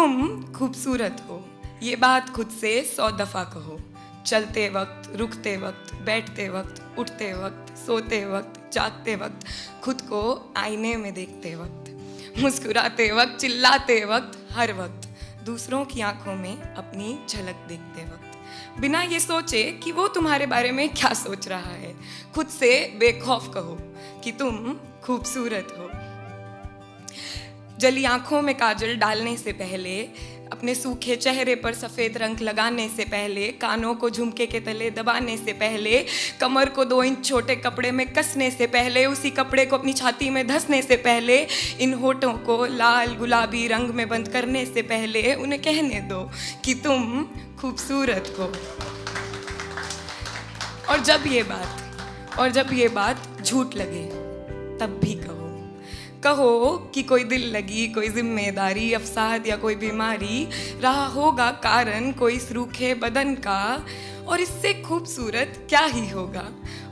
तुम खूबसूरत हो, ये बात खुद से 100 दफ़ा कहो। चलते वक्त, रुकते वक्त, बैठते वक्त, उठते वक्त, सोते वक्त, जागते वक्त, खुद को आईने में देखते वक्त, मुस्कुराते वक्त, चिल्लाते वक्त, हर वक्त, दूसरों की आंखों में अपनी झलक देखते वक्त, बिना ये सोचे कि वो तुम्हारे बारे में क्या सोच रहा है, खुद से बेखौफ कहो कि तुम खूबसूरत हो। जली आंखों में काजल डालने से पहले, अपने सूखे चेहरे पर सफ़ेद रंग लगाने से पहले, कानों को झुमके के तले दबाने से पहले, कमर को 2 इंच छोटे कपड़े में कसने से पहले, उसी कपड़े को अपनी छाती में धंसने से पहले, इन होठों को लाल गुलाबी रंग में बंद करने से पहले, उन्हें कहने दो कि तुम खूबसूरत हो। और जब ये बात झूठ लगे तब भी कहो कि कोई दिल लगी, कोई जिम्मेदारी, अवसाद या कोई बीमारी रहा होगा कारण कोई इस रूखे बदन का, और इससे खूबसूरत क्या ही होगा,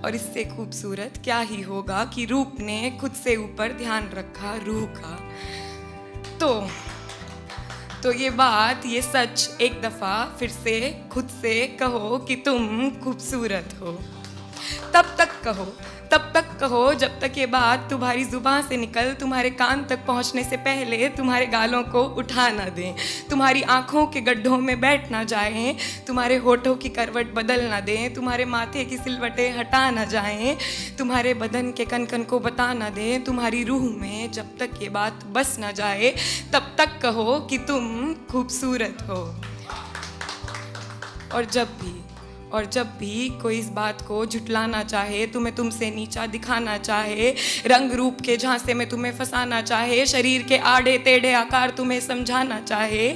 और इससे खूबसूरत क्या ही होगा कि रूप ने खुद से ऊपर ध्यान रखा रूह का। तो ये बात, ये सच एक दफ़ा फिर से खुद से कहो कि तुम खूबसूरत हो। तब तक कहो जब तक ये बात तुम्हारी जुबान से निकल तुम्हारे कान तक पहुंचने से पहले तुम्हारे गालों को उठा ना दें, तुम्हारी आंखों के गड्ढों में बैठ ना जाएं, तुम्हारे होठों की करवट बदल ना दें, तुम्हारे माथे की सिलवटें हटा ना जाएं, तुम्हारे बदन के कन कन को बता ना दें, तुम्हारी रूह में जब तक ये बात बस ना जाए तब तक कहो कि तुम खूबसूरत हो। और जब भी कोई इस बात को झुटलाना चाहे, तुम्हें तुमसे नीचा दिखाना चाहे, रंग रूप के झांसे में तुम्हें फंसाना चाहे, शरीर के आड़े टेढ़े आकार तुम्हें समझाना चाहे,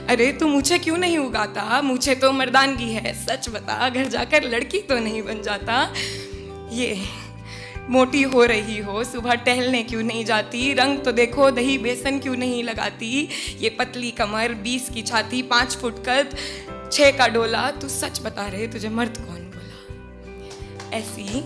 अरे तू मुझे क्यों नहीं उगाता, मुझे तो मर्दानगी है, सच बता घर जाकर लड़की तो नहीं बन जाता। ये मोटी हो रही हो, सुबह टहलने क्यों नहीं जाती, रंग तो देखो दही बेसन क्यों नहीं लगाती, ये पतली कमर, 20 की छाती, 5 फुट कद, 6 का डोला, तू सच बता रहे तुझे मर्द कौन बोला। ऐसी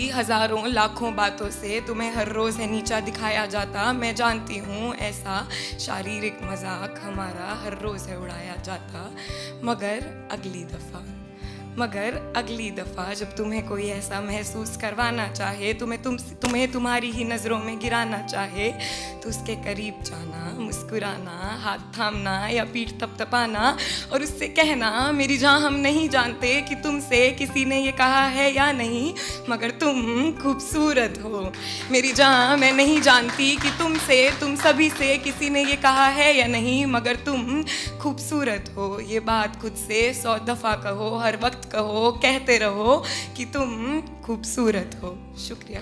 हजारों लाखों बातों से तुम्हें हर रोज़ है नीचा दिखाया जाता। मैं जानती हूँ ऐसा शारीरिक मजाक हमारा हर रोज़ है उड़ाया जाता, मगर अगली दफ़ा जब तुम्हें कोई ऐसा महसूस करवाना चाहे, तुम्हें तुम्हारी ही नज़रों में गिराना चाहे, तो उसके करीब जाना, मुस्कुराना, हाथ थामना या पीठ थपथपाना और उससे कहना, मेरी जान हम नहीं जानते कि तुमसे किसी ने ये कहा है या नहीं, मगर तुम खूबसूरत हो। मेरी जान मैं नहीं जानती कि तुम सभी से किसी ने ये कहा है या नहीं, मगर तुम खूबसूरत हो। ये बात खुद से 100 दफ़ा कहो, हर वक्त कहो, कहते रहो कि तुम खूबसूरत हो। शुक्रिया।